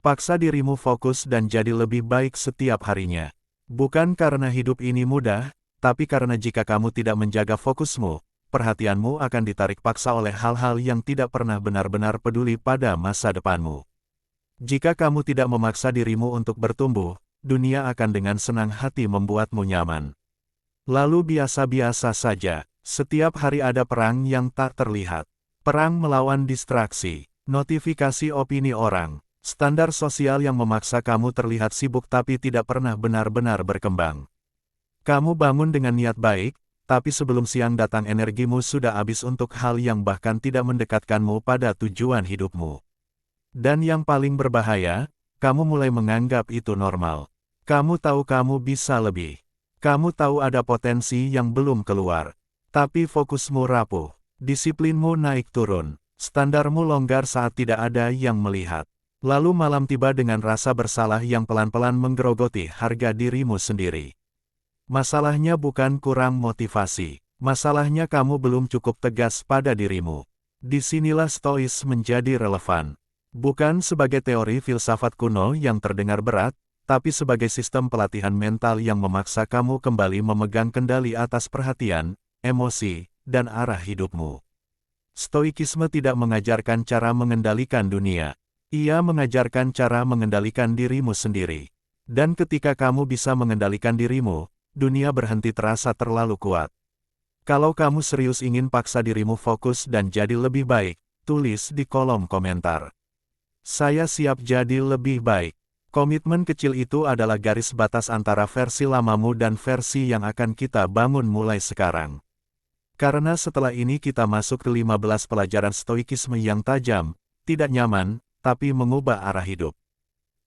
Paksa dirimu fokus dan jadi lebih baik setiap harinya. Bukan karena hidup ini mudah, tapi karena jika kamu tidak menjaga fokusmu, perhatianmu akan ditarik paksa oleh hal-hal yang tidak pernah benar-benar peduli pada masa depanmu. Jika kamu tidak memaksa dirimu untuk bertumbuh, dunia akan dengan senang hati membuatmu nyaman. Lalu biasa-biasa saja, setiap hari ada perang yang tak terlihat. Perang melawan distraksi, notifikasi opini orang, standar sosial yang memaksa kamu terlihat sibuk tapi tidak pernah benar-benar berkembang. Kamu bangun dengan niat baik, tapi sebelum siang datang energimu sudah habis untuk hal yang bahkan tidak mendekatkanmu pada tujuan hidupmu. Dan yang paling berbahaya, kamu mulai menganggap itu normal. Kamu tahu kamu bisa lebih. Kamu tahu ada potensi yang belum keluar. Tapi fokusmu rapuh, disiplinmu naik turun, standarmu longgar saat tidak ada yang melihat. Lalu malam tiba dengan rasa bersalah yang pelan-pelan menggerogoti harga dirimu sendiri. Masalahnya bukan kurang motivasi. Masalahnya kamu belum cukup tegas pada dirimu. Disinilah stois menjadi relevan. Bukan sebagai teori filsafat kuno yang terdengar berat, tapi sebagai sistem pelatihan mental yang memaksa kamu kembali memegang kendali atas perhatian, emosi, dan arah hidupmu. Stoikisme tidak mengajarkan cara mengendalikan dunia. Ia mengajarkan cara mengendalikan dirimu sendiri. Dan ketika kamu bisa mengendalikan dirimu, dunia berhenti terasa terlalu kuat. Kalau kamu serius ingin paksa dirimu fokus dan jadi lebih baik, tulis di kolom komentar. Saya siap jadi lebih baik. Komitmen kecil itu adalah garis batas antara versi lamamu dan versi yang akan kita bangun mulai sekarang. Karena setelah ini kita masuk ke 15 pelajaran stoikisme yang tajam, tidak nyaman, tapi mengubah arah hidup.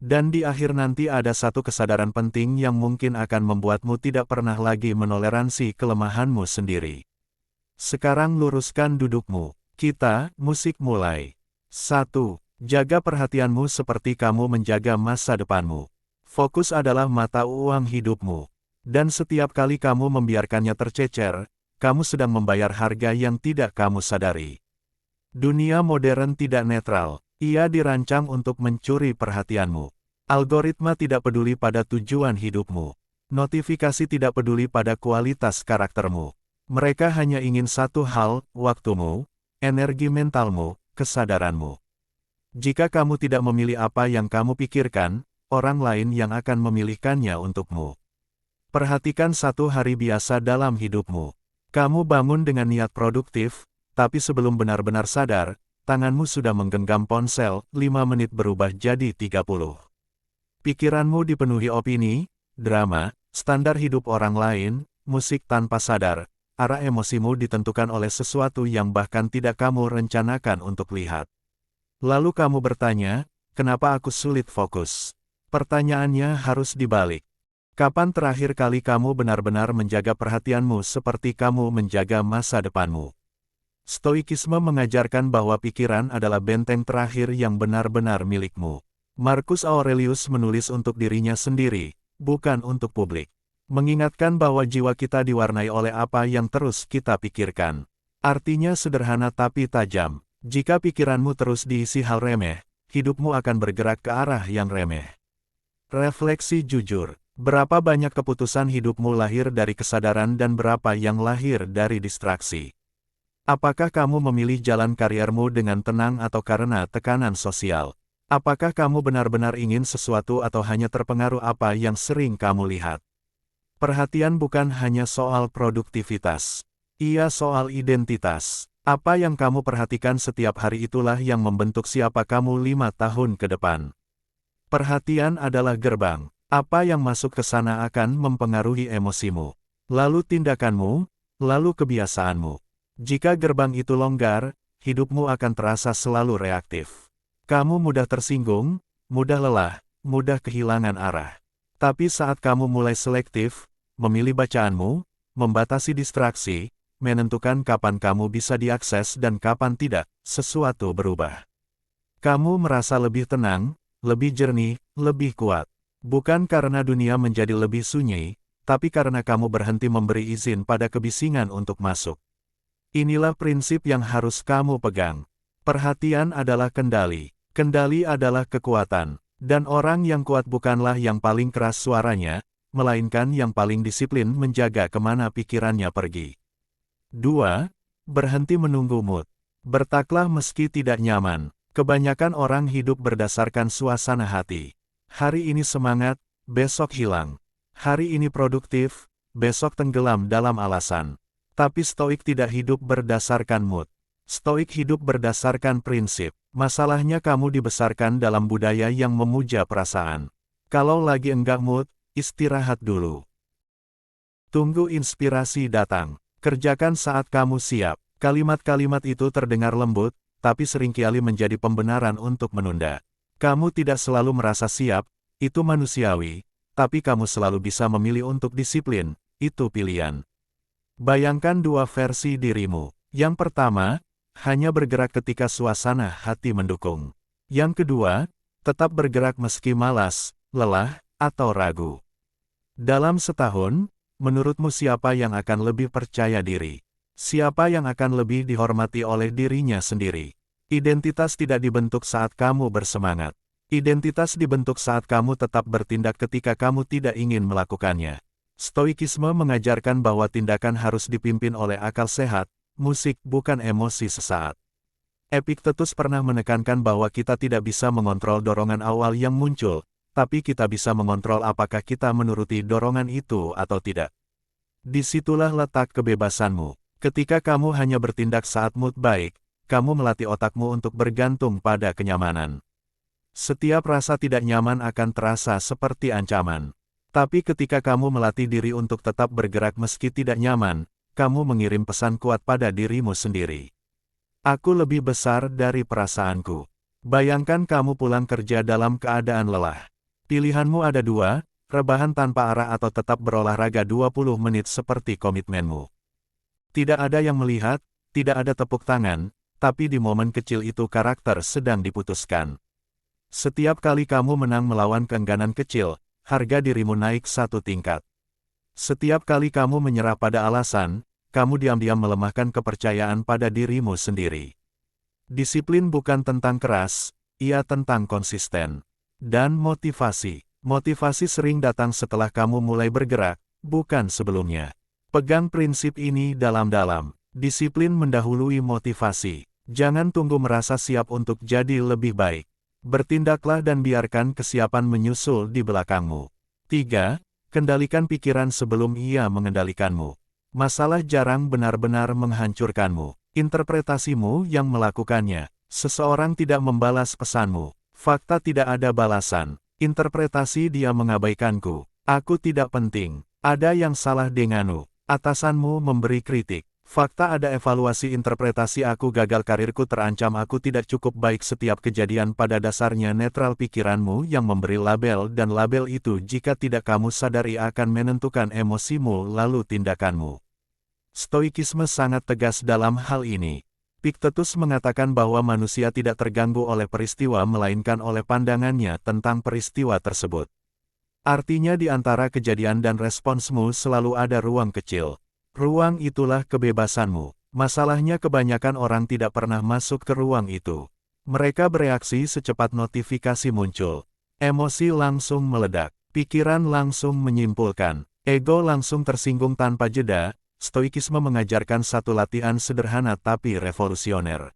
Dan di akhir nanti ada satu kesadaran penting yang mungkin akan membuatmu tidak pernah lagi menoleransi kelemahanmu sendiri. Sekarang luruskan dudukmu. Kita, musik mulai. 1. Jaga perhatianmu seperti kamu menjaga masa depanmu. Fokus adalah mata uang hidupmu. Dan setiap kali kamu membiarkannya tercecer, kamu sedang membayar harga yang tidak kamu sadari. Dunia modern tidak netral. Ia dirancang untuk mencuri perhatianmu. Algoritma tidak peduli pada tujuan hidupmu. Notifikasi tidak peduli pada kualitas karaktermu. Mereka hanya ingin satu hal, waktumu, energi mentalmu, kesadaranmu. Jika kamu tidak memilih apa yang kamu pikirkan, orang lain yang akan memilihkannya untukmu. Perhatikan satu hari biasa dalam hidupmu. Kamu bangun dengan niat produktif, tapi sebelum benar-benar sadar, tanganmu sudah menggenggam ponsel, 5 menit berubah jadi 30. Pikiranmu dipenuhi opini, drama, standar hidup orang lain, musik tanpa sadar, arah emosimu ditentukan oleh sesuatu yang bahkan tidak kamu rencanakan untuk lihat. Lalu kamu bertanya, kenapa aku sulit fokus? Pertanyaannya harus dibalik. Kapan terakhir kali kamu benar-benar menjaga perhatianmu seperti kamu menjaga masa depanmu? Stoikisme mengajarkan bahwa pikiran adalah benteng terakhir yang benar-benar milikmu. Marcus Aurelius menulis untuk dirinya sendiri, bukan untuk publik. Mengingatkan bahwa jiwa kita diwarnai oleh apa yang terus kita pikirkan. Artinya sederhana tapi tajam. Jika pikiranmu terus diisi hal remeh, hidupmu akan bergerak ke arah yang remeh. Refleksi jujur. Berapa banyak keputusan hidupmu lahir dari kesadaran dan berapa yang lahir dari distraksi? Apakah kamu memilih jalan kariermu dengan tenang atau karena tekanan sosial? Apakah kamu benar-benar ingin sesuatu atau hanya terpengaruh apa yang sering kamu lihat? Perhatian bukan hanya soal produktivitas. Ia soal identitas. Apa yang kamu perhatikan setiap hari itulah yang membentuk siapa kamu 5 tahun ke depan. Perhatian adalah gerbang. Apa yang masuk ke sana akan mempengaruhi emosimu, lalu tindakanmu, lalu kebiasaanmu. Jika gerbang itu longgar, hidupmu akan terasa selalu reaktif. Kamu mudah tersinggung, mudah lelah, mudah kehilangan arah. Tapi saat kamu mulai selektif, memilih bacaanmu, membatasi distraksi, menentukan kapan kamu bisa diakses dan kapan tidak, sesuatu berubah. Kamu merasa lebih tenang, lebih jernih, lebih kuat. Bukan karena dunia menjadi lebih sunyi, tapi karena kamu berhenti memberi izin pada kebisingan untuk masuk. Inilah prinsip yang harus kamu pegang. Perhatian adalah kendali. Kendali adalah kekuatan. Dan orang yang kuat bukanlah yang paling keras suaranya, melainkan yang paling disiplin menjaga kemana pikirannya pergi. 2. Berhenti menunggu mood. Bertaklah meski tidak nyaman. Kebanyakan orang hidup berdasarkan suasana hati. Hari ini semangat, besok hilang. Hari ini produktif, besok tenggelam dalam alasan. Tapi stoik tidak hidup berdasarkan mood. Stoik hidup berdasarkan prinsip. Masalahnya kamu dibesarkan dalam budaya yang memuja perasaan. Kalau lagi enggak mood, istirahat dulu. Tunggu inspirasi datang. Kerjakan saat kamu siap. Kalimat-kalimat itu terdengar lembut, tapi seringkali menjadi pembenaran untuk menunda. Kamu tidak selalu merasa siap, itu manusiawi, tapi kamu selalu bisa memilih untuk disiplin, itu pilihan. Bayangkan dua versi dirimu. Yang pertama, hanya bergerak ketika suasana hati mendukung. Yang kedua, tetap bergerak meski malas, lelah, atau ragu. Dalam setahun, menurutmu siapa yang akan lebih percaya diri? Siapa yang akan lebih dihormati oleh dirinya sendiri? Identitas tidak dibentuk saat kamu bersemangat. Identitas dibentuk saat kamu tetap bertindak ketika kamu tidak ingin melakukannya. Stoikisme mengajarkan bahwa tindakan harus dipimpin oleh akal sehat, musik bukan emosi sesaat. Epictetus pernah menekankan bahwa kita tidak bisa mengontrol dorongan awal yang muncul, tapi kita bisa mengontrol apakah kita menuruti dorongan itu atau tidak. Disitulah letak kebebasanmu. Ketika kamu hanya bertindak saat mood baik, kamu melatih otakmu untuk bergantung pada kenyamanan. Setiap rasa tidak nyaman akan terasa seperti ancaman. Tapi ketika kamu melatih diri untuk tetap bergerak meski tidak nyaman, kamu mengirim pesan kuat pada dirimu sendiri. Aku lebih besar dari perasaanku. Bayangkan kamu pulang kerja dalam keadaan lelah. Pilihanmu ada dua, rebahan tanpa arah atau tetap berolahraga 20 menit seperti komitmenmu. Tidak ada yang melihat, tidak ada tepuk tangan, tapi di momen kecil itu karakter sedang diputuskan. Setiap kali kamu menang melawan keengganan kecil, harga dirimu naik satu tingkat. Setiap kali kamu menyerah pada alasan, kamu diam-diam melemahkan kepercayaan pada dirimu sendiri. Disiplin bukan tentang keras, ia tentang konsisten. Dan motivasi. Motivasi sering datang setelah kamu mulai bergerak, bukan sebelumnya. Pegang prinsip ini dalam-dalam. Disiplin mendahului motivasi. Jangan tunggu merasa siap untuk jadi lebih baik. Bertindaklah dan biarkan kesiapan menyusul di belakangmu. 3. Kendalikan pikiran sebelum ia mengendalikanmu. Masalah jarang benar-benar menghancurkanmu. Interpretasimu yang melakukannya. Seseorang tidak membalas pesanmu. Fakta tidak ada balasan. Interpretasi dia mengabaikanku. Aku tidak penting. Ada yang salah denganmu. Atasanmu memberi kritik. Fakta ada evaluasi interpretasi aku gagal karirku terancam aku tidak cukup baik setiap kejadian pada dasarnya netral pikiranmu yang memberi label dan label itu jika tidak kamu sadari akan menentukan emosimu lalu tindakanmu. Stoikisme sangat tegas dalam hal ini. Epictetus mengatakan bahwa manusia tidak terganggu oleh peristiwa melainkan oleh pandangannya tentang peristiwa tersebut. Artinya di antara kejadian dan responsmu selalu ada ruang kecil. Ruang itulah kebebasanmu. Masalahnya kebanyakan orang tidak pernah masuk ke ruang itu. Mereka bereaksi secepat notifikasi muncul. Emosi langsung meledak. Pikiran langsung menyimpulkan. Ego langsung tersinggung tanpa jeda. Stoikisme mengajarkan satu latihan sederhana tapi revolusioner.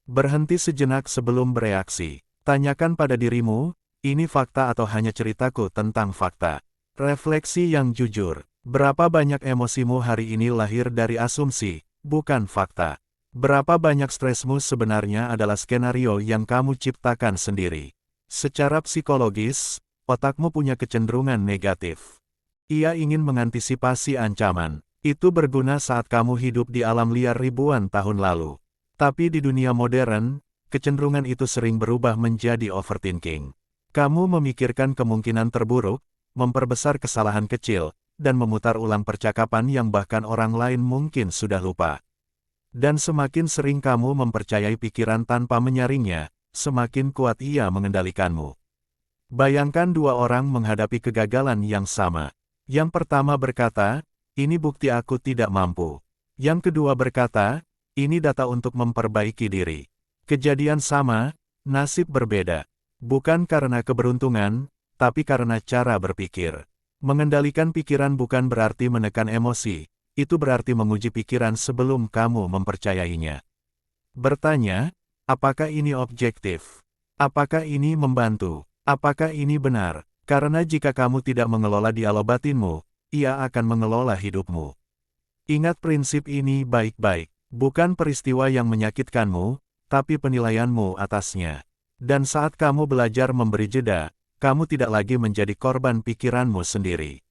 Berhenti sejenak sebelum bereaksi. Tanyakan pada dirimu, ini fakta atau hanya ceritaku tentang fakta? Refleksi yang jujur. Berapa banyak emosimu hari ini lahir dari asumsi, bukan fakta? Berapa banyak stresmu sebenarnya adalah skenario yang kamu ciptakan sendiri? Secara psikologis, otakmu punya kecenderungan negatif. Ia ingin mengantisipasi ancaman. Itu berguna saat kamu hidup di alam liar ribuan tahun lalu. Tapi di dunia modern, kecenderungan itu sering berubah menjadi overthinking. Kamu memikirkan kemungkinan terburuk, memperbesar kesalahan kecil, dan memutar ulang percakapan yang bahkan orang lain mungkin sudah lupa. Dan semakin sering kamu mempercayai pikiran tanpa menyaringnya, semakin kuat ia mengendalikanmu. Bayangkan dua orang menghadapi kegagalan yang sama. Yang pertama berkata, ini bukti aku tidak mampu. Yang kedua berkata, ini data untuk memperbaiki diri. Kejadian sama, nasib berbeda. Bukan karena keberuntungan, tapi karena cara berpikir. Mengendalikan pikiran bukan berarti menekan emosi, itu berarti menguji pikiran sebelum kamu mempercayainya. Bertanya, apakah ini objektif? Apakah ini membantu? Apakah ini benar? Karena jika kamu tidak mengelola dialog batinmu, ia akan mengelola hidupmu. Ingat prinsip ini baik-baik. Bukan peristiwa yang menyakitkanmu, tapi penilaianmu atasnya. Dan saat kamu belajar memberi jeda, kamu tidak lagi menjadi korban pikiranmu sendiri.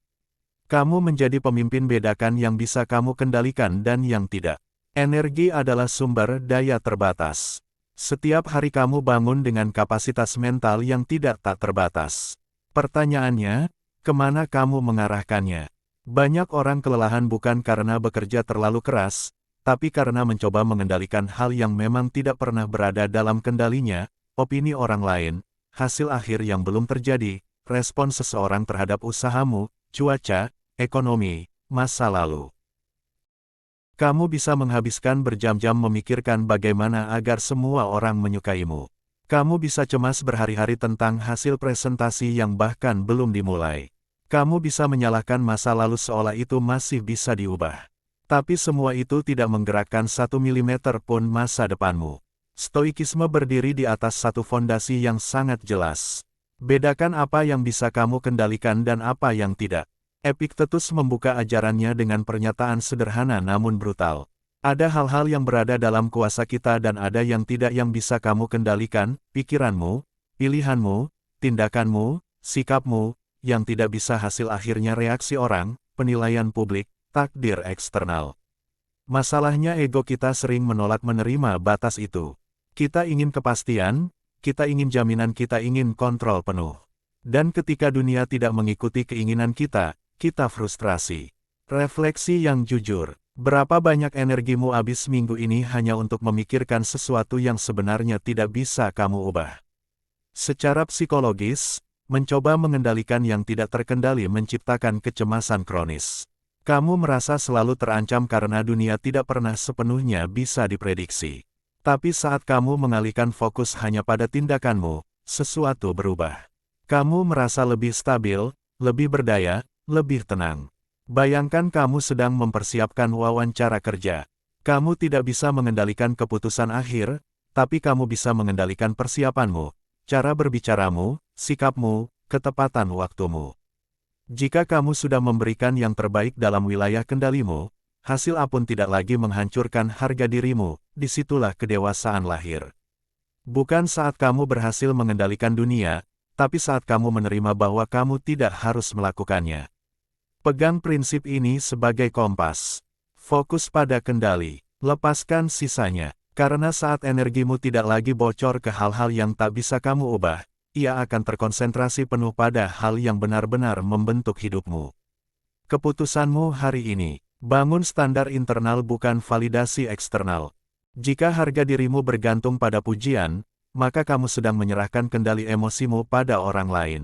Kamu menjadi pemimpin. Bedakan yang bisa kamu kendalikan dan yang tidak. Energi adalah sumber daya terbatas. Setiap hari kamu bangun dengan kapasitas mental yang tak terbatas. Pertanyaannya, kemana kamu mengarahkannya? Banyak orang kelelahan bukan karena bekerja terlalu keras, tapi karena mencoba mengendalikan hal yang memang tidak pernah berada dalam kendalinya, opini orang lain, hasil akhir yang belum terjadi, respon seseorang terhadap usahamu, cuaca, ekonomi, masa lalu. Kamu bisa menghabiskan berjam-jam memikirkan bagaimana agar semua orang menyukaimu. Kamu bisa cemas berhari-hari tentang hasil presentasi yang bahkan belum dimulai. Kamu bisa menyalahkan masa lalu seolah itu masih bisa diubah. Tapi semua itu tidak menggerakkan 1 milimeter pun masa depanmu. Stoikisme berdiri di atas satu fondasi yang sangat jelas. Bedakan apa yang bisa kamu kendalikan dan apa yang tidak. Epictetus membuka ajarannya dengan pernyataan sederhana namun brutal. Ada hal-hal yang berada dalam kuasa kita dan ada yang tidak yang bisa kamu kendalikan, pikiranmu, pilihanmu, tindakanmu, sikapmu, yang tidak bisa hasil akhirnya reaksi orang, penilaian publik, takdir eksternal. Masalahnya ego kita sering menolak menerima batas itu. Kita ingin kepastian, kita ingin jaminan, kita ingin kontrol penuh. Dan ketika dunia tidak mengikuti keinginan kita frustrasi. Refleksi yang jujur, berapa banyak energimu habis minggu ini hanya untuk memikirkan sesuatu yang sebenarnya tidak bisa kamu ubah? Secara psikologis, mencoba mengendalikan yang tidak terkendali menciptakan kecemasan kronis. Kamu merasa selalu terancam karena dunia tidak pernah sepenuhnya bisa diprediksi. Tapi saat kamu mengalihkan fokus hanya pada tindakanmu, sesuatu berubah. Kamu merasa lebih stabil, lebih berdaya, lebih tenang. Bayangkan kamu sedang mempersiapkan wawancara kerja. Kamu tidak bisa mengendalikan keputusan akhir, tapi kamu bisa mengendalikan persiapanmu, cara berbicaramu, sikapmu, ketepatan waktumu. Jika kamu sudah memberikan yang terbaik dalam wilayah kendalimu, hasil apapun tidak lagi menghancurkan harga dirimu, disitulah kedewasaan lahir. Bukan saat kamu berhasil mengendalikan dunia, tapi saat kamu menerima bahwa kamu tidak harus melakukannya. Pegang prinsip ini sebagai kompas. Fokus pada kendali, lepaskan sisanya. Karena saat energimu tidak lagi bocor ke hal-hal yang tak bisa kamu ubah, ia akan terkonsentrasi penuh pada hal yang benar-benar membentuk hidupmu. Keputusanmu hari ini, bangun standar internal bukan validasi eksternal. Jika harga dirimu bergantung pada pujian, maka kamu sedang menyerahkan kendali emosimu pada orang lain.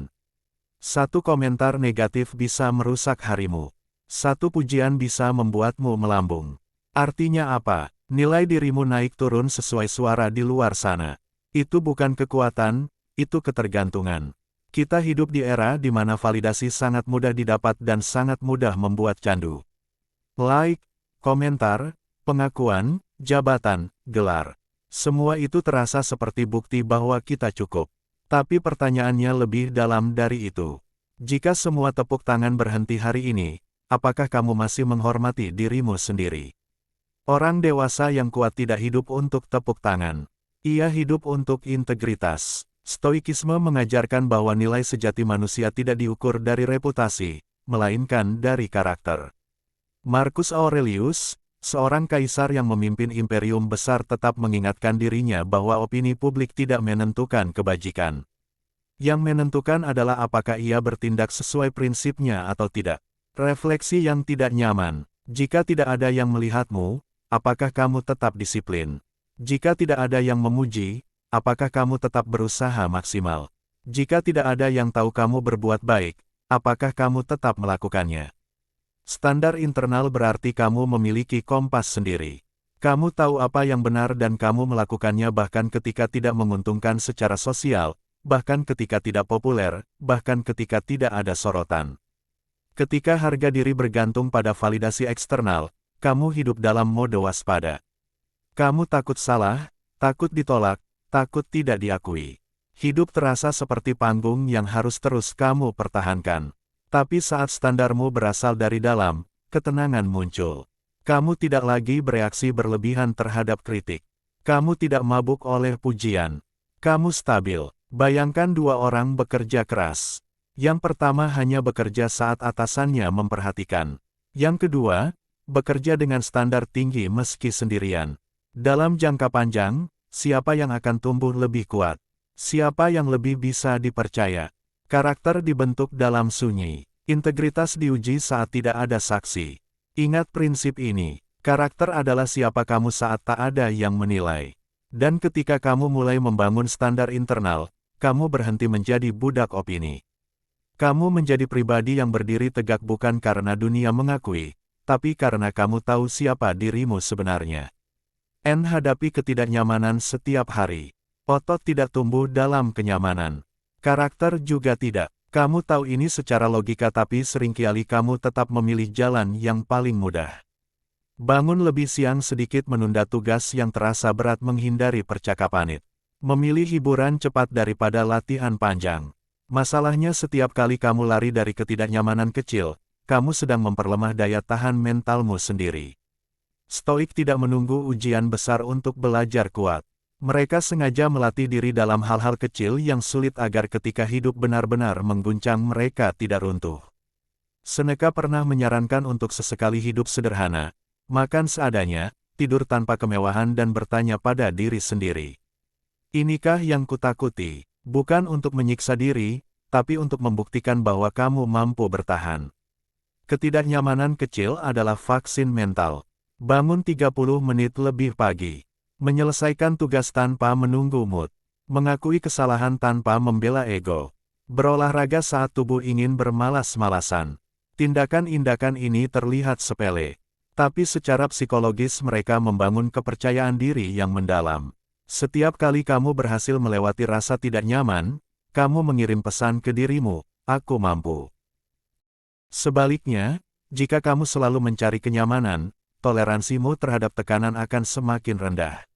Satu komentar negatif bisa merusak harimu. Satu pujian bisa membuatmu melambung. Artinya apa? Nilai dirimu naik turun sesuai suara di luar sana. Itu bukan kekuatan, itu ketergantungan. Kita hidup di era di mana validasi sangat mudah didapat dan sangat mudah membuat candu. Like, komentar, pengakuan, jabatan, gelar. Semua itu terasa seperti bukti bahwa kita cukup. Tapi pertanyaannya lebih dalam dari itu. Jika semua tepuk tangan berhenti hari ini, apakah kamu masih menghormati dirimu sendiri? Orang dewasa yang kuat tidak hidup untuk tepuk tangan. Ia hidup untuk integritas. Stoikisme mengajarkan bahwa nilai sejati manusia tidak diukur dari reputasi, melainkan dari karakter. Marcus Aurelius, seorang kaisar yang memimpin imperium besar, tetap mengingatkan dirinya bahwa opini publik tidak menentukan kebajikan. Yang menentukan adalah apakah ia bertindak sesuai prinsipnya atau tidak. Refleksi yang tidak nyaman. Jika tidak ada yang melihatmu, apakah kamu tetap disiplin? Jika tidak ada yang memuji, apakah kamu tetap berusaha maksimal? Jika tidak ada yang tahu kamu berbuat baik, apakah kamu tetap melakukannya? Standar internal berarti kamu memiliki kompas sendiri. Kamu tahu apa yang benar dan kamu melakukannya bahkan ketika tidak menguntungkan secara sosial, bahkan ketika tidak populer, bahkan ketika tidak ada sorotan. Ketika harga diri bergantung pada validasi eksternal, kamu hidup dalam mode waspada. Kamu takut salah, takut ditolak, takut tidak diakui. Hidup terasa seperti panggung yang harus terus kamu pertahankan. Tapi saat standarmu berasal dari dalam, ketenangan muncul. Kamu tidak lagi bereaksi berlebihan terhadap kritik. Kamu tidak mabuk oleh pujian. Kamu stabil. Bayangkan dua orang bekerja keras. Yang pertama hanya bekerja saat atasannya memperhatikan. Yang kedua, bekerja dengan standar tinggi meski sendirian. Dalam jangka panjang, siapa yang akan tumbuh lebih kuat? Siapa yang lebih bisa dipercaya? Karakter dibentuk dalam sunyi. Integritas diuji saat tidak ada saksi. Ingat prinsip ini. Karakter adalah siapa kamu saat tak ada yang menilai. Dan ketika kamu mulai membangun standar internal, kamu berhenti menjadi budak opini. Kamu menjadi pribadi yang berdiri tegak bukan karena dunia mengakui, tapi karena kamu tahu siapa dirimu sebenarnya. Hadapi ketidaknyamanan setiap hari. Otot tidak tumbuh dalam kenyamanan. Karakter juga tidak. Kamu tahu ini secara logika tapi seringkali kamu tetap memilih jalan yang paling mudah. Bangun lebih siang sedikit menunda tugas yang terasa berat menghindari percakapan it. Memilih hiburan cepat daripada latihan panjang. Masalahnya setiap kali kamu lari dari ketidaknyamanan kecil, kamu sedang memperlemah daya tahan mentalmu sendiri. Stoik tidak menunggu ujian besar untuk belajar kuat. Mereka sengaja melatih diri dalam hal-hal kecil yang sulit agar ketika hidup benar-benar mengguncang mereka tidak runtuh. Seneca pernah menyarankan untuk sesekali hidup sederhana, makan seadanya, tidur tanpa kemewahan dan bertanya pada diri sendiri. Inikah yang kutakuti? Bukan untuk menyiksa diri, tapi untuk membuktikan bahwa kamu mampu bertahan. Ketidaknyamanan kecil adalah vaksin mental. Bangun 30 menit lebih pagi. Menyelesaikan tugas tanpa menunggu mood. Mengakui kesalahan tanpa membela ego. Berolahraga saat tubuh ingin bermalas-malasan. Tindakan-tindakan ini terlihat sepele. Tapi secara psikologis mereka membangun kepercayaan diri yang mendalam. Setiap kali kamu berhasil melewati rasa tidak nyaman, kamu mengirim pesan ke dirimu, aku mampu. Sebaliknya, jika kamu selalu mencari kenyamanan, toleransimu terhadap tekanan akan semakin rendah.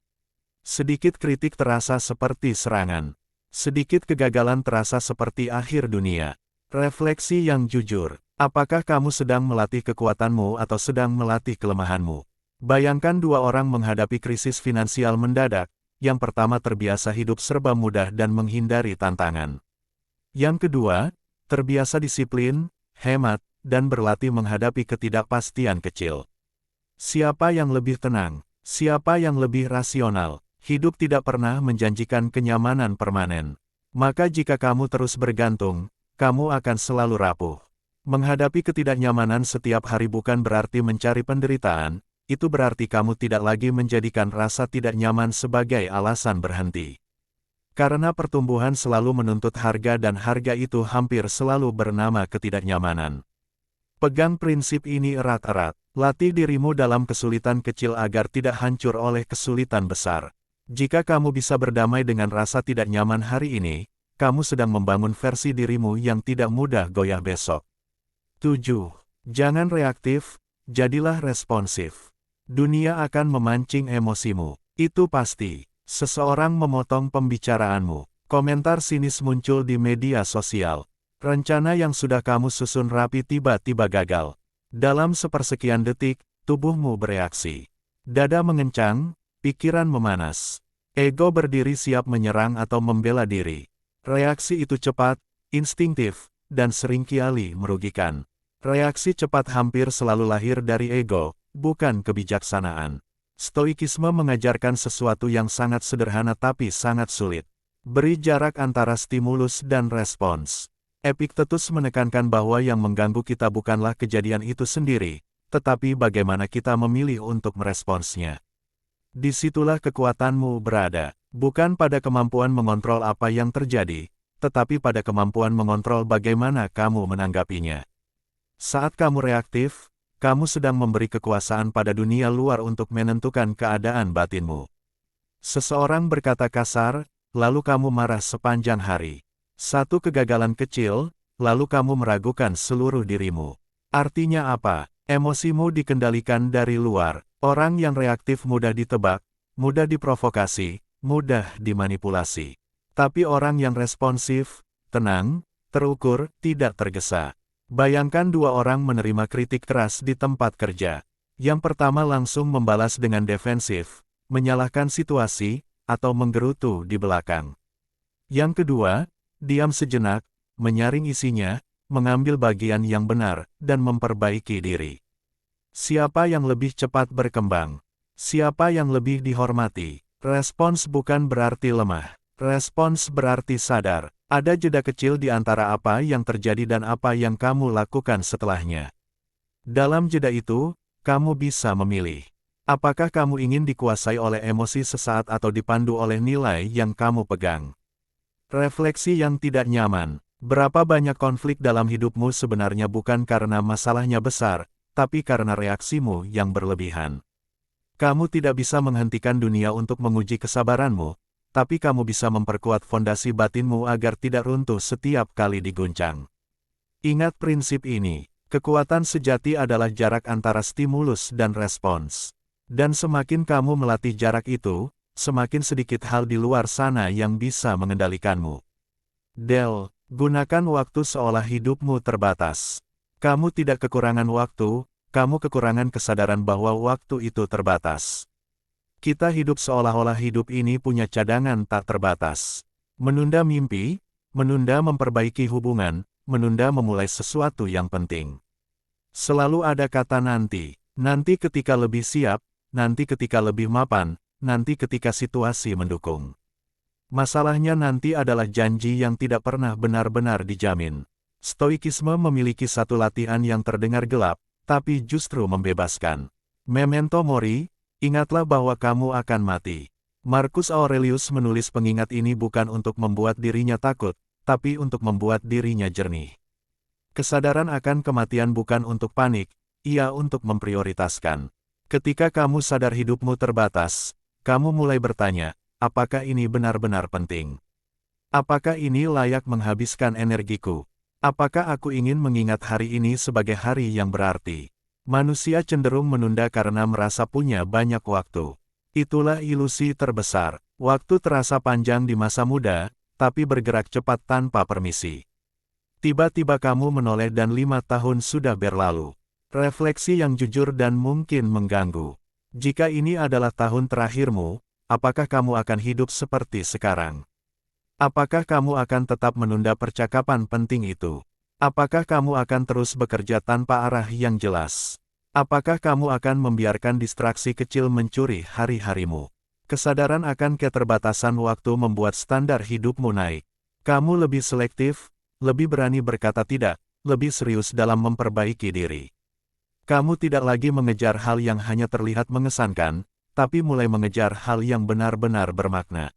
Sedikit kritik terasa seperti serangan. Sedikit kegagalan terasa seperti akhir dunia. Refleksi yang jujur. Apakah kamu sedang melatih kekuatanmu atau sedang melatih kelemahanmu? Bayangkan dua orang menghadapi krisis finansial mendadak. Yang pertama terbiasa hidup serba mudah dan menghindari tantangan. Yang kedua, terbiasa disiplin, hemat, dan berlatih menghadapi ketidakpastian kecil. Siapa yang lebih tenang? Siapa yang lebih rasional? Hidup tidak pernah menjanjikan kenyamanan permanen. Maka jika kamu terus bergantung, kamu akan selalu rapuh. Menghadapi ketidaknyamanan setiap hari bukan berarti mencari penderitaan, itu berarti kamu tidak lagi menjadikan rasa tidak nyaman sebagai alasan berhenti. Karena pertumbuhan selalu menuntut harga dan harga itu hampir selalu bernama ketidaknyamanan. Pegang prinsip ini erat-erat, latih dirimu dalam kesulitan kecil agar tidak hancur oleh kesulitan besar. Jika kamu bisa berdamai dengan rasa tidak nyaman hari ini, kamu sedang membangun versi dirimu yang tidak mudah goyah besok. 7. Jangan reaktif, jadilah responsif. Dunia akan memancing emosimu. Itu pasti. Seseorang memotong pembicaraanmu. Komentar sinis muncul di media sosial. Rencana yang sudah kamu susun rapi tiba-tiba gagal. Dalam sepersekian detik, tubuhmu bereaksi. Dada mengencang, pikiran memanas. Ego berdiri siap menyerang atau membela diri. Reaksi itu cepat, instingtif, dan seringkali merugikan. Reaksi cepat hampir selalu lahir dari ego, bukan kebijaksanaan. Stoikisme mengajarkan sesuatu yang sangat sederhana tapi sangat sulit. Beri jarak antara stimulus dan respons. Epictetus menekankan bahwa yang mengganggu kita bukanlah kejadian itu sendiri, tetapi bagaimana kita memilih untuk meresponsnya. Disitulah kekuatanmu berada, bukan pada kemampuan mengontrol apa yang terjadi, tetapi pada kemampuan mengontrol bagaimana kamu menanggapinya. Saat kamu reaktif, kamu sedang memberi kekuasaan pada dunia luar untuk menentukan keadaan batinmu. Seseorang berkata kasar, lalu kamu marah sepanjang hari. Satu kegagalan kecil, lalu kamu meragukan seluruh dirimu. Artinya apa? Emosimu dikendalikan dari luar. Orang yang reaktif mudah ditebak, mudah diprovokasi, mudah dimanipulasi. Tapi orang yang responsif, tenang, terukur, tidak tergesa. Bayangkan dua orang menerima kritik keras di tempat kerja. Yang pertama langsung membalas dengan defensif, menyalahkan situasi, atau menggerutu di belakang. Yang kedua, diam sejenak, menyaring isinya, mengambil bagian yang benar, dan memperbaiki diri. Siapa yang lebih cepat berkembang? Siapa yang lebih dihormati? Respons bukan berarti lemah. Respons berarti sadar. Ada jeda kecil di antara apa yang terjadi dan apa yang kamu lakukan setelahnya. Dalam jeda itu, kamu bisa memilih. Apakah kamu ingin dikuasai oleh emosi sesaat atau dipandu oleh nilai yang kamu pegang? Refleksi yang tidak nyaman. Berapa banyak konflik dalam hidupmu sebenarnya bukan karena masalahnya besar, tapi karena reaksimu yang berlebihan. Kamu tidak bisa menghentikan dunia untuk menguji kesabaranmu, tapi kamu bisa memperkuat fondasi batinmu agar tidak runtuh setiap kali diguncang. Ingat prinsip ini, kekuatan sejati adalah jarak antara stimulus dan respons. Dan semakin kamu melatih jarak itu, semakin sedikit hal di luar sana yang bisa mengendalikanmu. Del, gunakan waktu seolah hidupmu terbatas. Kamu tidak kekurangan waktu, kamu kekurangan kesadaran bahwa waktu itu terbatas. Kita hidup seolah-olah hidup ini punya cadangan tak terbatas. Menunda mimpi, menunda memperbaiki hubungan, menunda memulai sesuatu yang penting. Selalu ada kata nanti ketika lebih siap, nanti ketika lebih mapan, nanti ketika situasi mendukung. Masalahnya nanti adalah janji yang tidak pernah benar-benar dijamin. Stoikisme memiliki satu latihan yang terdengar gelap, tapi justru membebaskan. Memento mori, ingatlah bahwa kamu akan mati. Marcus Aurelius menulis pengingat ini bukan untuk membuat dirinya takut, tapi untuk membuat dirinya jernih. Kesadaran akan kematian bukan untuk panik, ia untuk memprioritaskan. Ketika kamu sadar hidupmu terbatas, kamu mulai bertanya, apakah ini benar-benar penting? Apakah ini layak menghabiskan energiku? Apakah aku ingin mengingat hari ini sebagai hari yang berarti? Manusia cenderung menunda karena merasa punya banyak waktu. Itulah ilusi terbesar. Waktu terasa panjang di masa muda, tapi bergerak cepat tanpa permisi. Tiba-tiba kamu menoleh dan 5 tahun sudah berlalu. Refleksi yang jujur dan mungkin mengganggu. Jika ini adalah tahun terakhirmu, apakah kamu akan hidup seperti sekarang? Apakah kamu akan tetap menunda percakapan penting itu? Apakah kamu akan terus bekerja tanpa arah yang jelas? Apakah kamu akan membiarkan distraksi kecil mencuri hari-harimu? Kesadaran akan keterbatasan waktu membuat standar hidupmu naik. Kamu lebih selektif, lebih berani berkata tidak, lebih serius dalam memperbaiki diri. Kamu tidak lagi mengejar hal yang hanya terlihat mengesankan, tapi mulai mengejar hal yang benar-benar bermakna.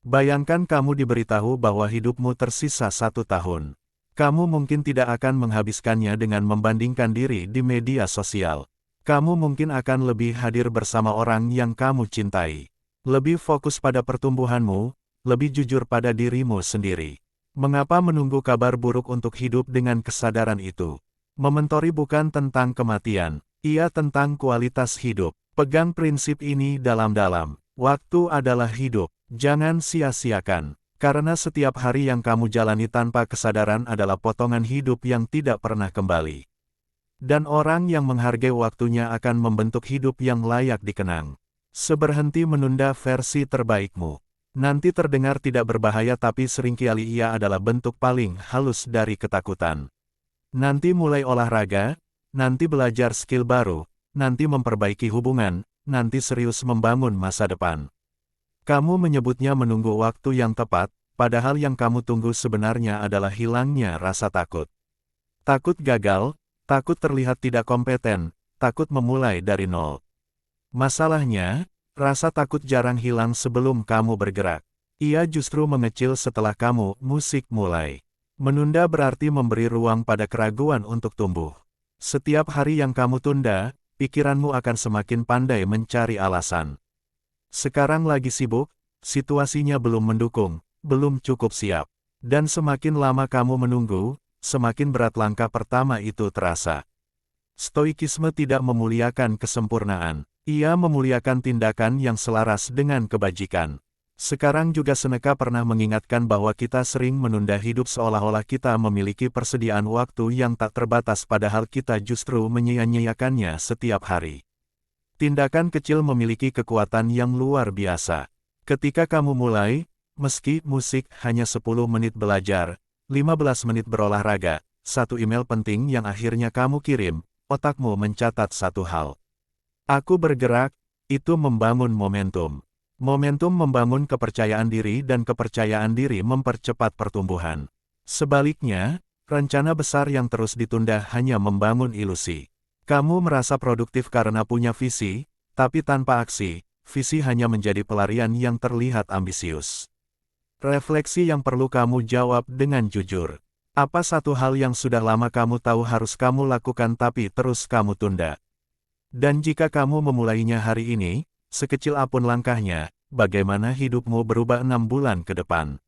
Bayangkan kamu diberitahu bahwa hidupmu tersisa 1 tahun. Kamu mungkin tidak akan menghabiskannya dengan membandingkan diri di media sosial. Kamu mungkin akan lebih hadir bersama orang yang kamu cintai. Lebih fokus pada pertumbuhanmu, lebih jujur pada dirimu sendiri. Mengapa menunggu kabar buruk untuk hidup dengan kesadaran itu? Mementori bukan tentang kematian, ia tentang kualitas hidup. Pegang prinsip ini dalam-dalam. Waktu adalah hidup, jangan sia-siakan. Karena setiap hari yang kamu jalani tanpa kesadaran adalah potongan hidup yang tidak pernah kembali. Dan orang yang menghargai waktunya akan membentuk hidup yang layak dikenang. Seberhenti menunda versi terbaikmu. Nanti terdengar tidak berbahaya tapi seringkali ia adalah bentuk paling halus dari ketakutan. Nanti mulai olahraga, nanti belajar skill baru, nanti memperbaiki hubungan, nanti serius membangun masa depan. Kamu menyebutnya menunggu waktu yang tepat, padahal yang kamu tunggu sebenarnya adalah hilangnya rasa takut. Takut gagal, takut terlihat tidak kompeten, takut memulai dari nol. Masalahnya, rasa takut jarang hilang sebelum kamu bergerak. Ia justru mengecil setelah kamu musik mulai. Menunda berarti memberi ruang pada keraguan untuk tumbuh. Setiap hari yang kamu tunda, pikiranmu akan semakin pandai mencari alasan. Sekarang lagi sibuk, situasinya belum mendukung, belum cukup siap. Dan semakin lama kamu menunggu, semakin berat langkah pertama itu terasa. Stoikisme tidak memuliakan kesempurnaan. Ia memuliakan tindakan yang selaras dengan kebajikan. Sekarang juga Seneca pernah mengingatkan bahwa kita sering menunda hidup seolah-olah kita memiliki persediaan waktu yang tak terbatas padahal kita justru menyia-nyiakannya setiap hari. Tindakan kecil memiliki kekuatan yang luar biasa. Ketika kamu mulai, meski musik hanya 10 menit belajar, 15 menit berolahraga, satu email penting yang akhirnya kamu kirim, otakmu mencatat satu hal. Aku bergerak, itu membangun momentum. Momentum membangun kepercayaan diri dan kepercayaan diri mempercepat pertumbuhan. Sebaliknya, rencana besar yang terus ditunda hanya membangun ilusi. Kamu merasa produktif karena punya visi, tapi tanpa aksi, visi hanya menjadi pelarian yang terlihat ambisius. Refleksi yang perlu kamu jawab dengan jujur. Apa satu hal yang sudah lama kamu tahu harus kamu lakukan tapi terus kamu tunda? Dan jika kamu memulainya hari ini, sekecil apapun langkahnya, bagaimana hidupmu berubah 6 bulan ke depan?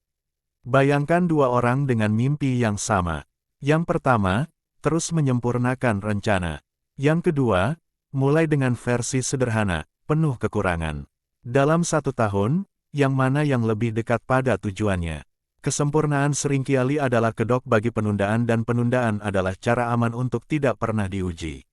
Bayangkan dua orang dengan mimpi yang sama. Yang pertama, terus menyempurnakan rencana. Yang kedua, mulai dengan versi sederhana, penuh kekurangan. Dalam 1 tahun, yang mana yang lebih dekat pada tujuannya? Kesempurnaan seringkali adalah kedok bagi penundaan dan penundaan adalah cara aman untuk tidak pernah diuji.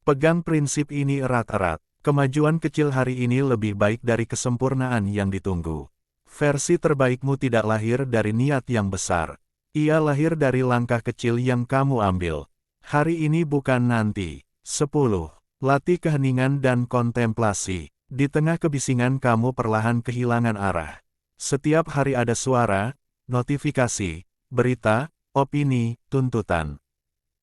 Pegang prinsip ini erat-erat. Kemajuan kecil hari ini lebih baik dari kesempurnaan yang ditunggu. Versi terbaikmu tidak lahir dari niat yang besar. Ia lahir dari langkah kecil yang kamu ambil. Hari ini bukan nanti. 10. Latih keheningan dan kontemplasi. Di tengah kebisingan kamu perlahan kehilangan arah. Setiap hari ada suara, notifikasi, berita, opini, tuntutan.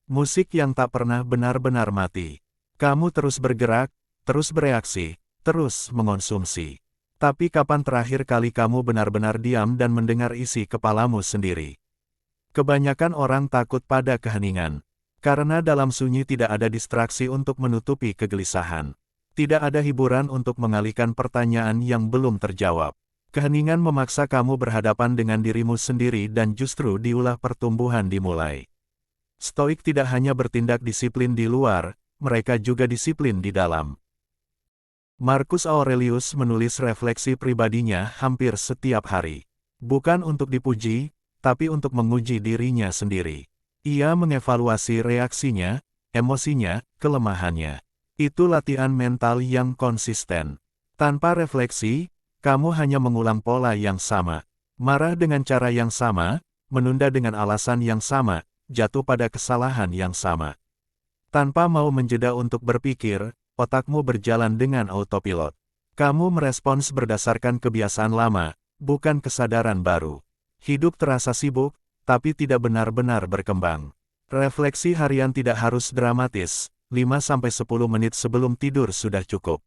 Musik yang tak pernah benar-benar mati. Kamu terus bergerak, terus bereaksi, terus mengonsumsi. Tapi kapan terakhir kali kamu benar-benar diam dan mendengar isi kepalamu sendiri? Kebanyakan orang takut pada keheningan. Karena dalam sunyi tidak ada distraksi untuk menutupi kegelisahan. Tidak ada hiburan untuk mengalihkan pertanyaan yang belum terjawab. Keheningan memaksa kamu berhadapan dengan dirimu sendiri dan justru diulah pertumbuhan dimulai. Stoik tidak hanya bertindak disiplin di luar, mereka juga disiplin di dalam. Marcus Aurelius menulis refleksi pribadinya hampir setiap hari. Bukan untuk dipuji, tapi untuk menguji dirinya sendiri. Ia mengevaluasi reaksinya, emosinya, kelemahannya. Itu latihan mental yang konsisten. Tanpa refleksi, kamu hanya mengulang pola yang sama. Marah dengan cara yang sama, menunda dengan alasan yang sama, jatuh pada kesalahan yang sama. Tanpa mau menjeda untuk berpikir, otakmu berjalan dengan autopilot. Kamu merespons berdasarkan kebiasaan lama, bukan kesadaran baru. Hidup terasa sibuk, tapi tidak benar-benar berkembang. Refleksi harian tidak harus dramatis, 5-10 menit sebelum tidur sudah cukup.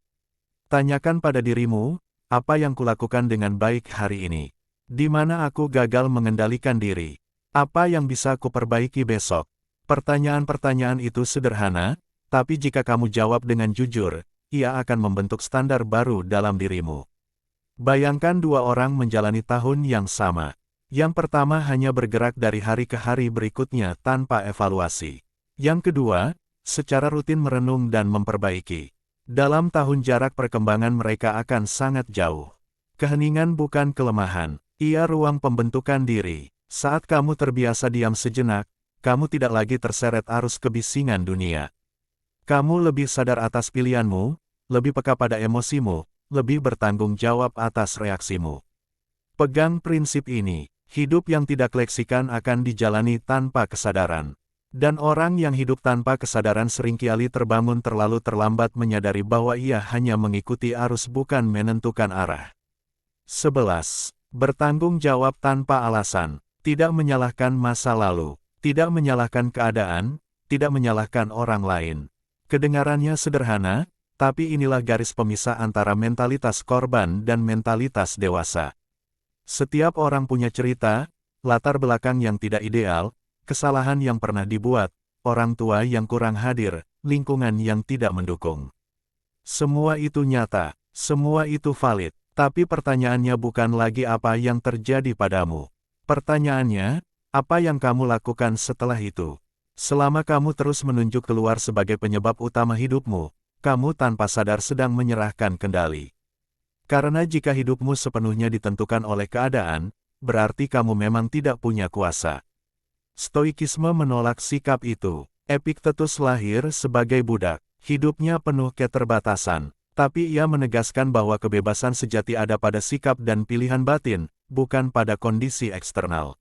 Tanyakan pada dirimu, apa yang kulakukan dengan baik hari ini? Di mana aku gagal mengendalikan diri? Apa yang bisa kuperbaiki besok? Pertanyaan-pertanyaan itu sederhana, tapi jika kamu jawab dengan jujur, ia akan membentuk standar baru dalam dirimu. Bayangkan dua orang menjalani tahun yang sama. Yang pertama hanya bergerak dari hari ke hari berikutnya tanpa evaluasi. Yang kedua, secara rutin merenung dan memperbaiki. Dalam tahun jarak perkembangan mereka akan sangat jauh. Keheningan bukan kelemahan, ia ruang pembentukan diri. Saat kamu terbiasa diam sejenak, kamu tidak lagi terseret arus kebisingan dunia. Kamu lebih sadar atas pilihanmu, lebih peka pada emosimu, lebih bertanggung jawab atas reaksimu. Pegang prinsip ini, hidup yang tidak leksikan akan dijalani tanpa kesadaran. Dan orang yang hidup tanpa kesadaran seringkali terbangun terlalu terlambat menyadari bahwa ia hanya mengikuti arus bukan menentukan arah. 11. Bertanggung jawab tanpa alasan, tidak menyalahkan masa lalu. Tidak menyalahkan keadaan, tidak menyalahkan orang lain. Kedengarannya sederhana, tapi inilah garis pemisah antara mentalitas korban dan mentalitas dewasa. Setiap orang punya cerita, latar belakang yang tidak ideal, kesalahan yang pernah dibuat, orang tua yang kurang hadir, lingkungan yang tidak mendukung. Semua itu nyata, semua itu valid. Tapi pertanyaannya bukan lagi apa yang terjadi padamu. Pertanyaannya, apa yang kamu lakukan setelah itu? Selama kamu terus menunjuk keluar sebagai penyebab utama hidupmu, kamu tanpa sadar sedang menyerahkan kendali. Karena jika hidupmu sepenuhnya ditentukan oleh keadaan, berarti kamu memang tidak punya kuasa. Stoikisme menolak sikap itu. Epiktetus lahir sebagai budak. Hidupnya penuh keterbatasan. Tapi ia menegaskan bahwa kebebasan sejati ada pada sikap dan pilihan batin, bukan pada kondisi eksternal.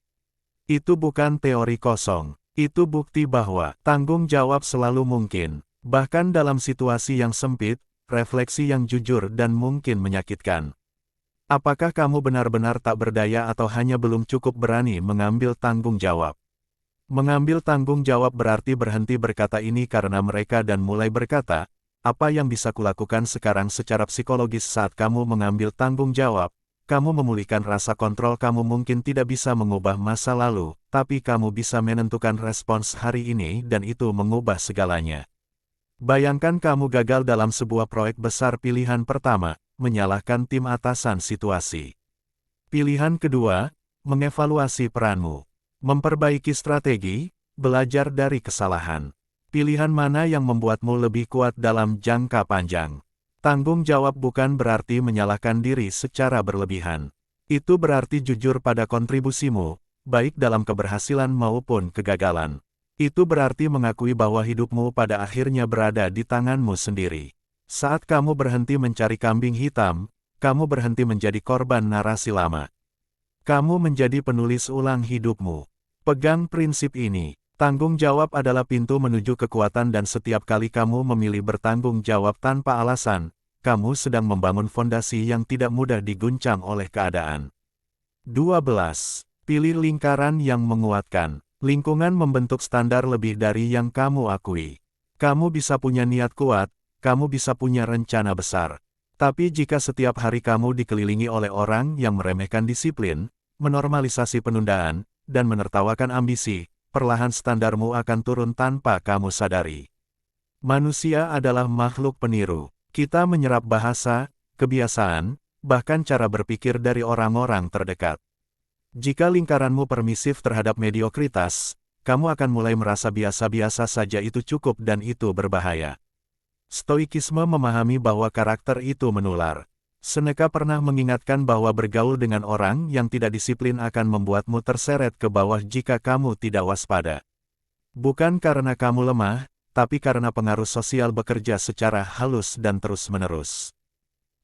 Itu bukan teori kosong. Itu bukti bahwa tanggung jawab selalu mungkin. Bahkan dalam situasi yang sempit, refleksi yang jujur dan mungkin menyakitkan. Apakah kamu benar-benar tak berdaya atau hanya belum cukup berani mengambil tanggung jawab? Mengambil tanggung jawab berarti berhenti berkata ini karena mereka dan mulai berkata, apa yang bisa kulakukan sekarang secara psikologis saat kamu mengambil tanggung jawab? Kamu memulihkan rasa kontrol. Kamu mungkin tidak bisa mengubah masa lalu, tapi kamu bisa menentukan respons hari ini dan itu mengubah segalanya. Bayangkan kamu gagal dalam sebuah proyek besar. Pilihan pertama, menyalahkan tim atasan situasi. Pilihan kedua, mengevaluasi peranmu. Memperbaiki strategi, belajar dari kesalahan. Pilihan mana yang membuatmu lebih kuat dalam jangka panjang? Tanggung jawab bukan berarti menyalahkan diri secara berlebihan. Itu berarti jujur pada kontribusimu, baik dalam keberhasilan maupun kegagalan. Itu berarti mengakui bahwa hidupmu pada akhirnya berada di tanganmu sendiri. Saat kamu berhenti mencari kambing hitam, kamu berhenti menjadi korban narasi lama. Kamu menjadi penulis ulang hidupmu. Pegang prinsip ini. Tanggung jawab adalah pintu menuju kekuatan dan setiap kali kamu memilih bertanggung jawab tanpa alasan, kamu sedang membangun fondasi yang tidak mudah diguncang oleh keadaan. 12. Pilih lingkaran yang menguatkan. Lingkungan membentuk standar lebih dari yang kamu akui. Kamu bisa punya niat kuat, kamu bisa punya rencana besar. Tapi jika setiap hari kamu dikelilingi oleh orang yang meremehkan disiplin, menormalisasi penundaan, dan menertawakan ambisi, perlahan standarmu akan turun tanpa kamu sadari. Manusia adalah makhluk peniru. Kita menyerap bahasa, kebiasaan, bahkan cara berpikir dari orang-orang terdekat. Jika lingkaranmu permisif terhadap mediokritas, kamu akan mulai merasa biasa-biasa saja. Itu cukup dan itu berbahaya. Stoikisme memahami bahwa karakter itu menular. Seneca pernah mengingatkan bahwa bergaul dengan orang yang tidak disiplin akan membuatmu terseret ke bawah jika kamu tidak waspada. Bukan karena kamu lemah, tapi karena pengaruh sosial bekerja secara halus dan terus-menerus.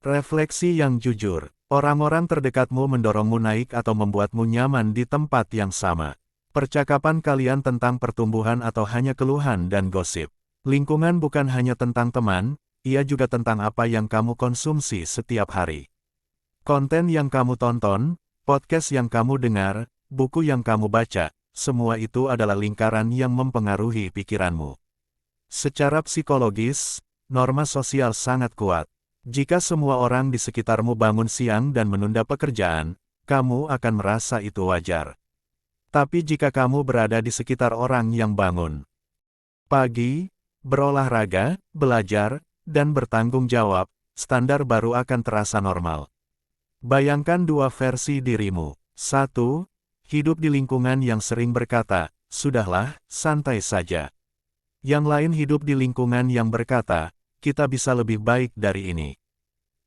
Refleksi yang jujur. Orang-orang terdekatmu mendorongmu naik atau membuatmu nyaman di tempat yang sama. Percakapan kalian tentang pertumbuhan atau hanya keluhan dan gosip. Lingkungan bukan hanya tentang teman, ia juga tentang apa yang kamu konsumsi setiap hari. Konten yang kamu tonton, podcast yang kamu dengar, buku yang kamu baca, semua itu adalah lingkaran yang mempengaruhi pikiranmu. Secara psikologis, norma sosial sangat kuat. Jika semua orang di sekitarmu bangun siang dan menunda pekerjaan, kamu akan merasa itu wajar. Tapi jika kamu berada di sekitar orang yang bangun pagi, berolahraga, belajar, dan bertanggung jawab, standar baru akan terasa normal. Bayangkan dua versi dirimu. 1. Hidup di lingkungan yang sering berkata, "Sudahlah, santai saja." Yang lain hidup di lingkungan yang berkata, "Kita bisa lebih baik dari ini."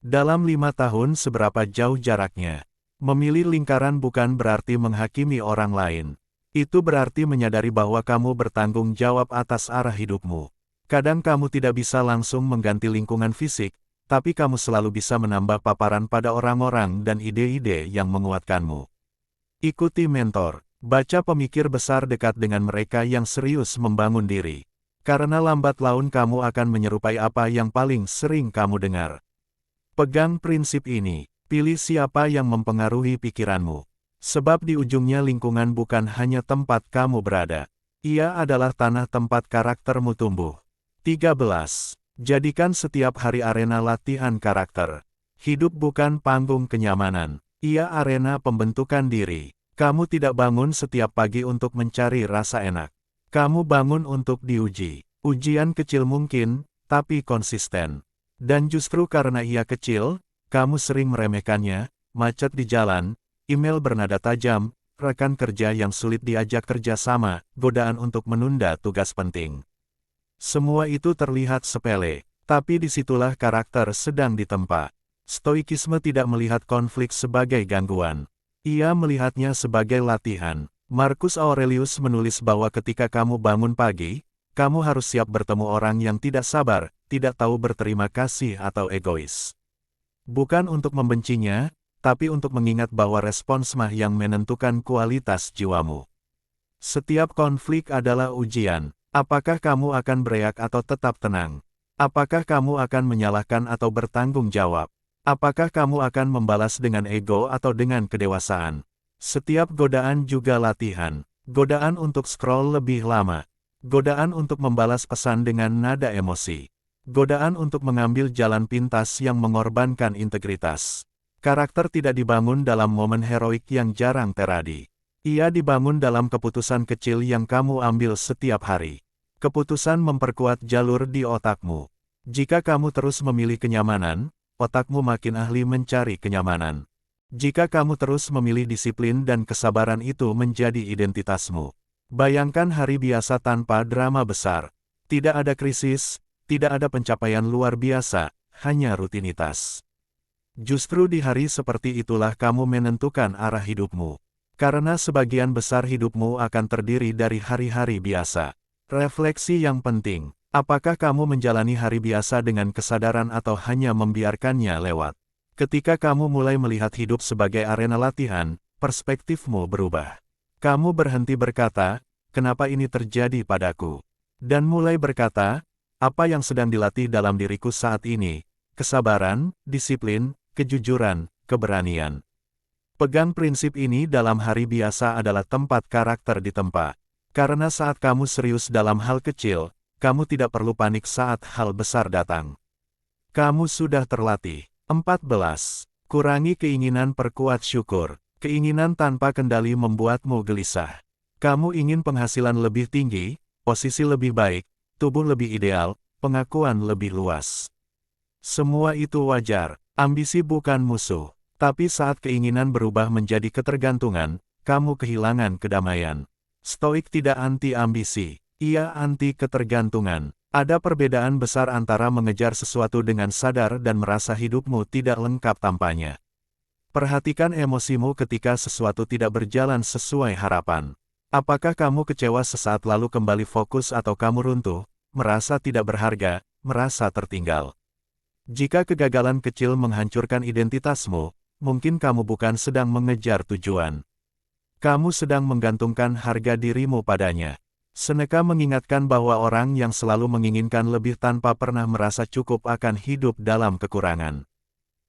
Dalam 5 tahun seberapa jauh jaraknya? Memilih lingkaran bukan berarti menghakimi orang lain. Itu berarti menyadari bahwa kamu bertanggung jawab atas arah hidupmu. Kadang kamu tidak bisa langsung mengganti lingkungan fisik, tapi kamu selalu bisa menambah paparan pada orang-orang dan ide-ide yang menguatkanmu. Ikuti mentor. Baca pemikir besar. Dekat dengan mereka yang serius membangun diri. Karena lambat laun kamu akan menyerupai apa yang paling sering kamu dengar. Pegang prinsip ini. Pilih siapa yang mempengaruhi pikiranmu. Sebab di ujungnya lingkungan bukan hanya tempat kamu berada. Ia adalah tanah tempat karaktermu tumbuh. 13. Jadikan setiap hari arena latihan karakter. Hidup bukan panggung kenyamanan. Ia arena pembentukan diri. Kamu tidak bangun setiap pagi untuk mencari rasa enak. Kamu bangun untuk diuji. Ujian kecil mungkin, tapi konsisten. Dan justru karena ia kecil, Kamu sering meremehkannya, macet di jalan, email bernada tajam, rekan kerja yang sulit diajak kerja sama, godaan untuk menunda tugas penting. Semua itu terlihat sepele, tapi disitulah karakter sedang ditempa. Stoikisme tidak melihat konflik sebagai gangguan. Ia melihatnya sebagai latihan. Marcus Aurelius menulis bahwa ketika kamu bangun pagi, kamu harus siap bertemu orang yang tidak sabar, tidak tahu berterima kasih atau egois. Bukan untuk membencinya, tapi untuk mengingat bahwa responsmah yang menentukan kualitas jiwamu. Setiap konflik adalah ujian. Apakah kamu akan bereak atau tetap tenang? Apakah kamu akan menyalahkan atau bertanggung jawab? Apakah kamu akan membalas dengan ego atau dengan kedewasaan? Setiap godaan juga latihan. Godaan untuk scroll lebih lama. Godaan untuk membalas pesan dengan nada emosi. Godaan untuk mengambil jalan pintas yang mengorbankan integritas. Karakter tidak dibangun dalam momen heroik yang jarang terjadi. Ia dibangun dalam keputusan kecil yang kamu ambil setiap hari. Keputusan memperkuat jalur di otakmu. Jika kamu terus memilih kenyamanan, otakmu makin ahli mencari kenyamanan. Jika kamu terus memilih disiplin dan kesabaran itu menjadi identitasmu. Bayangkan hari biasa tanpa drama besar. Tidak ada krisis, tidak ada pencapaian luar biasa, hanya rutinitas. Justru di hari seperti itulah kamu menentukan arah hidupmu. Karena sebagian besar hidupmu akan terdiri dari hari-hari biasa. Refleksi yang penting, apakah kamu menjalani hari biasa dengan kesadaran atau hanya membiarkannya lewat? Ketika kamu mulai melihat hidup sebagai arena latihan, perspektifmu berubah. Kamu berhenti berkata, kenapa ini terjadi padaku? Dan mulai berkata, apa yang sedang dilatih dalam diriku saat ini? Kesabaran, disiplin, kejujuran, keberanian. Pegang prinsip ini dalam hari biasa adalah tempat karakter ditempa. Karena saat kamu serius dalam hal kecil, kamu tidak perlu panik saat hal besar datang. Kamu sudah terlatih. 14. Kurangi keinginan, perkuat syukur. Keinginan tanpa kendali membuatmu gelisah. Kamu ingin penghasilan lebih tinggi, posisi lebih baik, tubuh lebih ideal, pengakuan lebih luas. Semua itu wajar. Ambisi bukan musuh. Tapi saat keinginan berubah menjadi ketergantungan, kamu kehilangan kedamaian. Stoik tidak anti-ambisi. Ia anti ketergantungan. Ada perbedaan besar antara mengejar sesuatu dengan sadar dan merasa hidupmu tidak lengkap tanpanya. Perhatikan emosimu ketika sesuatu tidak berjalan sesuai harapan. Apakah kamu kecewa sesaat lalu kembali fokus atau kamu runtuh, merasa tidak berharga, merasa tertinggal? Jika kegagalan kecil menghancurkan identitasmu, mungkin kamu bukan sedang mengejar tujuan. Kamu sedang menggantungkan harga dirimu padanya. Seneca mengingatkan bahwa orang yang selalu menginginkan lebih tanpa pernah merasa cukup akan hidup dalam kekurangan.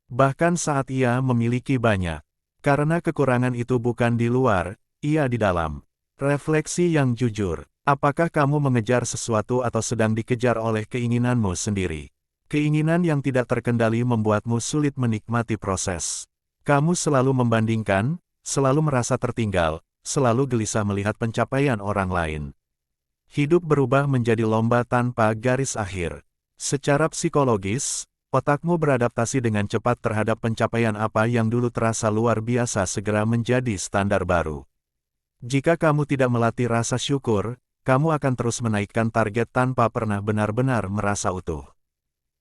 Bahkan saat ia memiliki banyak. Karena kekurangan itu bukan di luar, ia di dalam. Refleksi yang jujur. Apakah kamu mengejar sesuatu atau sedang dikejar oleh keinginanmu sendiri? Keinginan yang tidak terkendali membuatmu sulit menikmati proses. Kamu selalu membandingkan, selalu merasa tertinggal, selalu gelisah melihat pencapaian orang lain. Hidup berubah menjadi lomba tanpa garis akhir. Secara psikologis, otakmu beradaptasi dengan cepat terhadap pencapaian apa yang dulu terasa luar biasa segera menjadi standar baru. Jika kamu tidak melatih rasa syukur, kamu akan terus menaikkan target tanpa pernah benar-benar merasa utuh.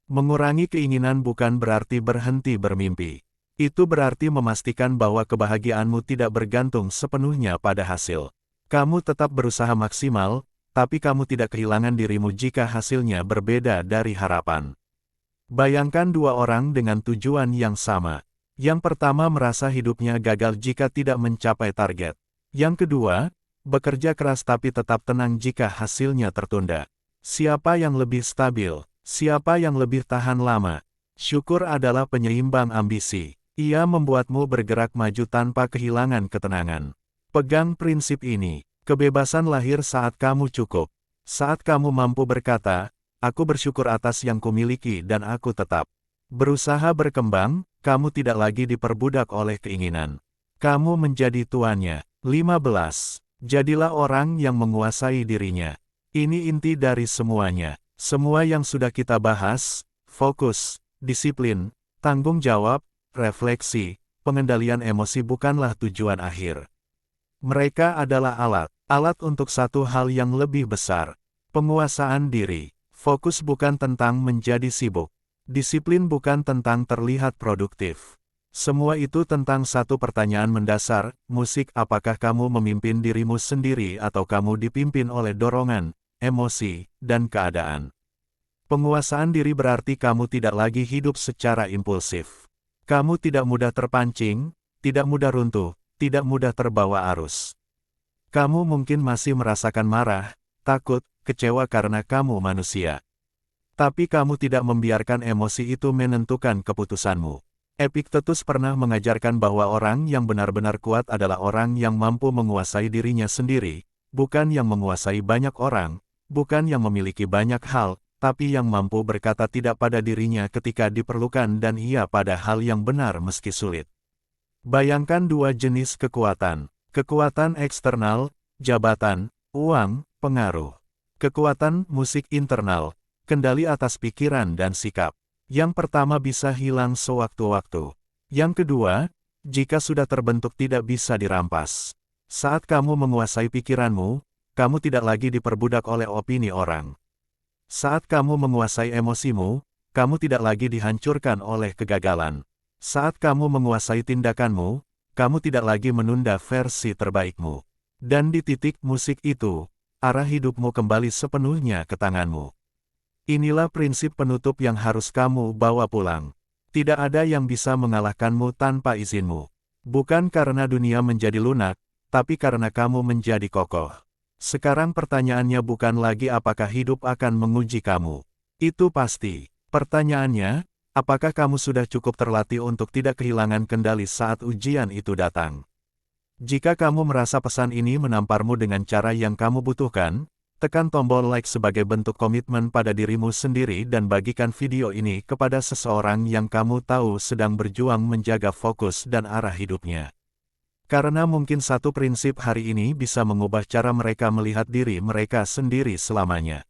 Mengurangi keinginan bukan berarti berhenti bermimpi. Itu berarti memastikan bahwa kebahagiaanmu tidak bergantung sepenuhnya pada hasil. Kamu tetap berusaha maksimal, tapi kamu tidak kehilangan dirimu jika hasilnya berbeda dari harapan. Bayangkan dua orang dengan tujuan yang sama. Yang pertama merasa hidupnya gagal jika tidak mencapai target. Yang kedua, bekerja keras tapi tetap tenang jika hasilnya tertunda. Siapa yang lebih stabil? Siapa yang lebih tahan lama? Syukur adalah penyeimbang ambisi. Ia membuatmu bergerak maju tanpa kehilangan ketenangan. Pegang prinsip ini. Kebebasan lahir saat kamu cukup. Saat kamu mampu berkata, aku bersyukur atas yang kumiliki dan aku tetap berusaha berkembang, kamu tidak lagi diperbudak oleh keinginan. Kamu menjadi tuannya. 15. Jadilah orang yang menguasai dirinya. Ini inti dari semuanya. Semua yang sudah kita bahas, fokus, disiplin, tanggung jawab, refleksi, pengendalian emosi bukanlah tujuan akhir. Mereka adalah alat untuk satu hal yang lebih besar. Penguasaan diri. Fokus bukan tentang menjadi sibuk. Disiplin bukan tentang terlihat produktif. Semua itu tentang satu pertanyaan mendasar, musik, apakah kamu memimpin dirimu sendiri atau kamu dipimpin oleh dorongan, emosi, dan keadaan. Penguasaan diri berarti kamu tidak lagi hidup secara impulsif. Kamu tidak mudah terpancing, tidak mudah runtuh, tidak mudah terbawa arus. Kamu mungkin masih merasakan marah, takut, kecewa karena kamu manusia. Tapi kamu tidak membiarkan emosi itu menentukan keputusanmu. Epictetus pernah mengajarkan bahwa orang yang benar-benar kuat adalah orang yang mampu menguasai dirinya sendiri, bukan yang menguasai banyak orang, bukan yang memiliki banyak hal, tapi yang mampu berkata tidak pada dirinya ketika diperlukan dan iya pada hal yang benar meski sulit. Bayangkan dua jenis kekuatan. Kekuatan eksternal, jabatan, uang, pengaruh. Kekuatan musik internal, kendali atas pikiran dan sikap. Yang pertama bisa hilang sewaktu-waktu. Yang kedua, jika sudah terbentuk tidak bisa dirampas. Saat kamu menguasai pikiranmu, kamu tidak lagi diperbudak oleh opini orang. Saat kamu menguasai emosimu, kamu tidak lagi dihancurkan oleh kegagalan. Saat kamu menguasai tindakanmu, kamu tidak lagi menunda versi terbaikmu. Dan di titik musik itu, arah hidupmu kembali sepenuhnya ke tanganmu. Inilah prinsip penutup yang harus kamu bawa pulang. Tidak ada yang bisa mengalahkanmu tanpa izinmu. Bukan karena dunia menjadi lunak, tapi karena kamu menjadi kokoh. Sekarang pertanyaannya bukan lagi apakah hidup akan menguji kamu. Itu pasti. Pertanyaannya, apakah kamu sudah cukup terlatih untuk tidak kehilangan kendali saat ujian itu datang? Jika kamu merasa pesan ini menamparmu dengan cara yang kamu butuhkan, tekan tombol like sebagai bentuk komitmen pada dirimu sendiri dan bagikan video ini kepada seseorang yang kamu tahu sedang berjuang menjaga fokus dan arah hidupnya. Karena mungkin satu prinsip hari ini bisa mengubah cara mereka melihat diri mereka sendiri selamanya.